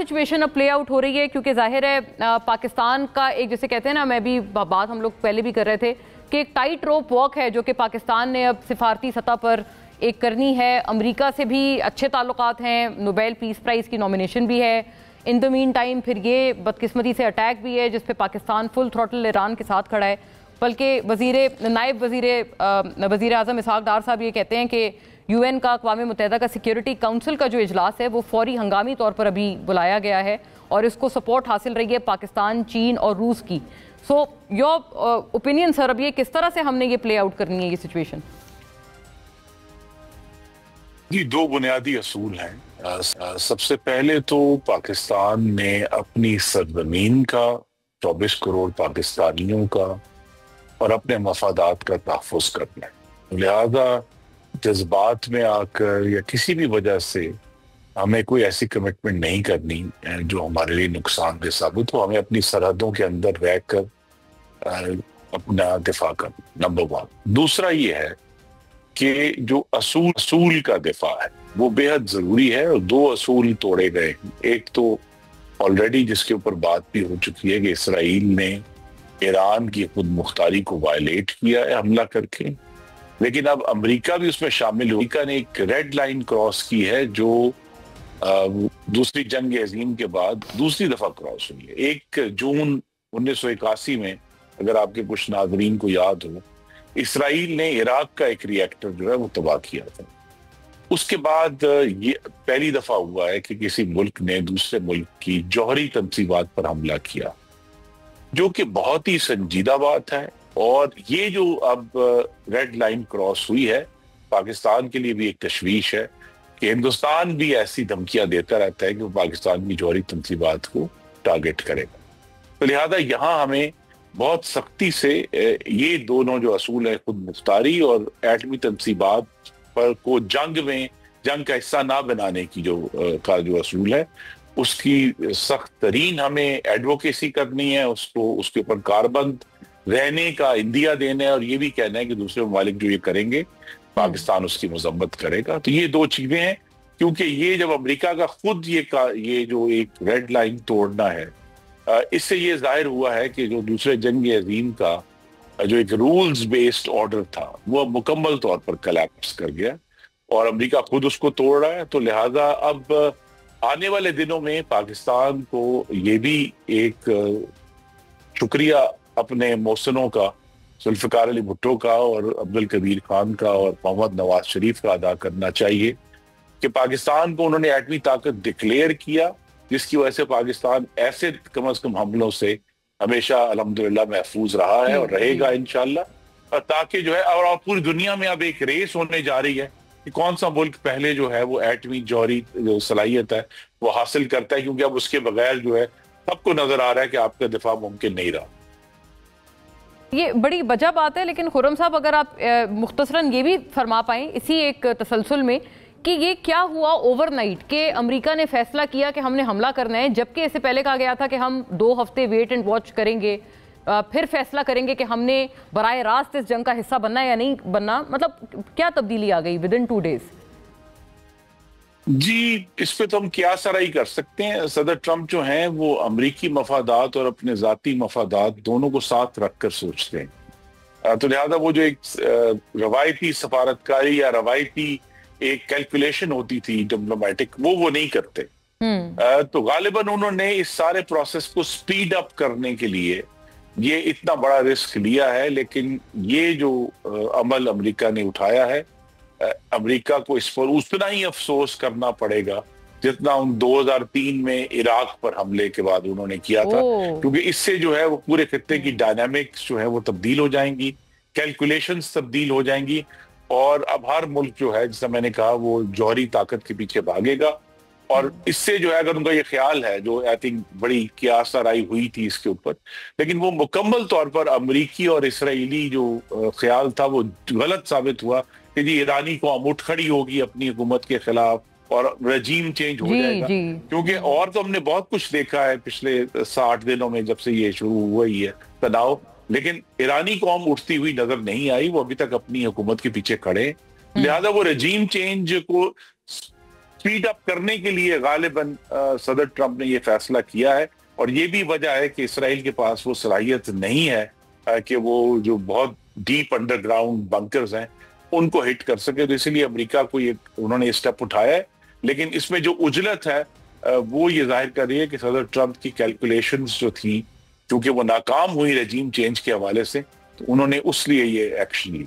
Situation अब play out हो रही है, क्योंकि जाहिर है पाकिस्तान का एक, जैसे कहते हैं ना, मैं भी बात हम लोग पहले भी कर रहे थे कि एक टाइट रोप वॉक है जो कि पाकिस्तान ने अब सिफारती सतह पर एक करनी है। अमेरिका से भी अच्छे ताल्लुकात हैं, नोबेल पीस प्राइज़ की नॉमिनेशन भी है। इन द मीन टाइम फिर ये बदकिस्मती से अटैक भी है जिस पे पाकिस्तान फुल थ्रॉटल ईरान के साथ खड़ा है। बल्कि नायब वज़ीर आज़म इसहाक डार साहब ये कहते हैं कि UN का, अक़वाम मुत्तहिदा का सिक्योरिटी काउंसिल का जो इजलास है वो फौरी हंगामी तौर पर अभी बुलाया गया है और इसको सपोर्ट हासिल रही है पाकिस्तान, चीन और रूस की। सो योर ओपिनियन सर, अब ये किस तरह से हमने ये प्ले आउट करनी है ये सिचुएशन? जी, दो बुनियादी असूल हैं। सबसे पहले तो पाकिस्तान ने अपनी सरजमीन का, 24 करोड़ पाकिस्तानियों का और अपने मफादात का तहफ़्फ़ुज़ करना है। लिहाजा जज्बात में आकर या किसी भी वजह से हमें कोई ऐसी कमिटमेंट नहीं करनी जो हमारे लिए नुकसानदेह साबित हो। हमें अपनी सरहदों के अंदर रहकर अपना दिफा करना, नंबर 1। दूसरा ये है कि जो असूल का दिफा है वो बेहद जरूरी है और दो असूल तोड़े गए हैं। एक तो ऑलरेडी जिसके ऊपर बात भी हो चुकी है कि इसराइल ने ईरान की खुद मुख्तारी को वायलेट किया है हमला करके, लेकिन अब अमेरिका भी उसमें शामिल हो। अमेरिका ने एक रेड लाइन क्रॉस की है जो दूसरी जंग अजीम के बाद दूसरी दफा क्रॉस हुई है। 1 जून 1981 में, अगर आपके कुछ नाजरीन को याद हो, इसराइल ने इराक का एक रिएक्टर जो है वो तबाह किया था। उसके बाद ये पहली दफा हुआ है कि किसी मुल्क ने दूसरे मुल्क की जौहरी तंसीबात पर हमला किया, जो कि बहुत ही संजीदा बात है। और ये जो अब रेड लाइन क्रॉस हुई है, पाकिस्तान के लिए भी एक तशवीश है कि हिंदुस्तान भी ऐसी धमकियां देता रहता है कि वो पाकिस्तान की जौहरी तंसीबात को टारगेट करेगा। तो लिहाजा यहाँ हमें बहुत सख्ती से ये दोनों जो असूल है, खुद मुख्तारी और एटमी तंसीबात पर को जंग का हिस्सा ना बनाने की जो असूल है, उसकी सख्त तरीन हमें एडवोकेसी करनी है। उसके ऊपर कारबंद रहने का इंदिया देना है और ये भी कहना है कि दूसरे ममालिक जो ये करेंगे पाकिस्तान उसकी मजम्मत करेगा। तो ये दो चीजें हैं, क्योंकि ये जब अमेरिका का खुद ये जो एक रेड लाइन तोड़ना है, इससे ये जाहिर हुआ है कि जो दूसरे जंग अजीम का जो एक रूल्स बेस्ड ऑर्डर था वो मुकम्मल तौर पर कोलैप्स कर गया और अमेरिका खुद उसको तोड़ रहा है। तो लिहाजा अब आने वाले दिनों में पाकिस्तान को ये भी एक शुक्रिया अपने मौसनों का, जुल्फ़िकार अली भुट्टो का और अब्दुल कबीर खान का और मोहम्मद नवाज शरीफ का अदा करना चाहिए कि पाकिस्तान को उन्होंने एटमी ताकत डिक्लेयर किया, जिसकी वजह से पाकिस्तान ऐसे कम अज कम हमलों से हमेशा अल्हम्दुलिल्लाह महफूज रहा है और रहेगा इंशाल्लाह। ताकि जो है, और पूरी दुनिया में अब एक रेस होने जा रही है कि कौन सा मुल्क पहले जो है वो एटमी जौहरी जो सलाहियत है वो हासिल करता है, क्योंकि अब उसके बगैर जो है सबको नजर आ रहा है कि आपका दिफा मुमकिन नहीं रहा। ये बड़ी वजह बात है, लेकिन खुर्रम साहब अगर आप मुख्तसरन ये भी फरमा पाएं इसी एक तसलसल में कि ये क्या हुआ ओवरनाइट कि अमेरिका ने फैसला किया कि हमने हमला करना है, जबकि इससे पहले कहा गया था कि हम 2 हफ्ते वेट एंड वॉच करेंगे, फिर फैसला करेंगे कि हमने बराह रास्त इस जंग का हिस्सा बनना है या नहीं बनना। मतलब क्या तब्दीली आ गई विदिन 2 डेज? जी, इस पे तो हम क्या सराही कर सकते हैं। सदर ट्रंप जो हैं वो अमरीकी मफादात और अपने जाती मफादात दोनों को साथ रखकर सोचते हैं। तो लिहाजा वो जो एक रवायती सफारतकारी या रवायती एक कैलकुलेशन होती थी डिप्लोमेटिक, वो नहीं करते। तो गालिबन उन्होंने इस सारे प्रोसेस को स्पीड अप करने के लिए ये इतना बड़ा रिस्क लिया है। लेकिन ये जो अमल अमेरिका ने उठाया है, अमेरिका को इस पर उतना ही अफसोस करना पड़ेगा जितना उन 2003 में इराक पर हमले के बाद उन्होंने किया था, क्योंकि इससे जो है वो पूरे खित्ते की डायनामिक्स जो है वो तब्दील हो जाएंगी, कैलकुलेशंस तब्दील हो जाएंगी और अब हर मुल्क जो है, जैसा मैंने कहा, वो जौहरी ताकत के पीछे भागेगा। और इससे जो है, अगर उनका ये ख्याल है, जो आई थिंक बड़ी कियास आराई हुई थी इसके ऊपर, लेकिन वो मुकम्मल तौर पर अमरीकी और इसराइली जो ख्याल था वो गलत साबित हुआ कि जी ईरानी कौम उठ खड़ी होगी अपनी हुकूमत के खिलाफ और रजीम चेंज हो जाएगा। क्योंकि और तो हमने बहुत कुछ देखा है पिछले 60 दिनों में जब से ये शुरू हुआ ही है तनाव, लेकिन ईरानी कौम उठती हुई नजर नहीं आई। वो अभी तक अपनी हुकूमत के पीछे खड़े, लिहाजा वो रजीम चेंज को स्पीड अप करने के लिए गालिबन सदर ट्रंप ने ये फैसला किया है, और ये भी वजह है कि इसराइल के पास वो सलाहियत नहीं है कि वो जो बहुत डीप अंडरग्राउंड बंकर्स हैं उनको हिट कर सके। तो इसीलिए अमेरिका को ये उन्होंने स्टेप उठाया है। लेकिन इसमें जो उजलत है वो ये जाहिर कर रही है कि सदर ट्रंप की कैलकुलेशंस जो थी, क्योंकि वो नाकाम हुई रजीम चेंज के हवाले से, तो उन्होंने उस लिए ये एक्शन ली।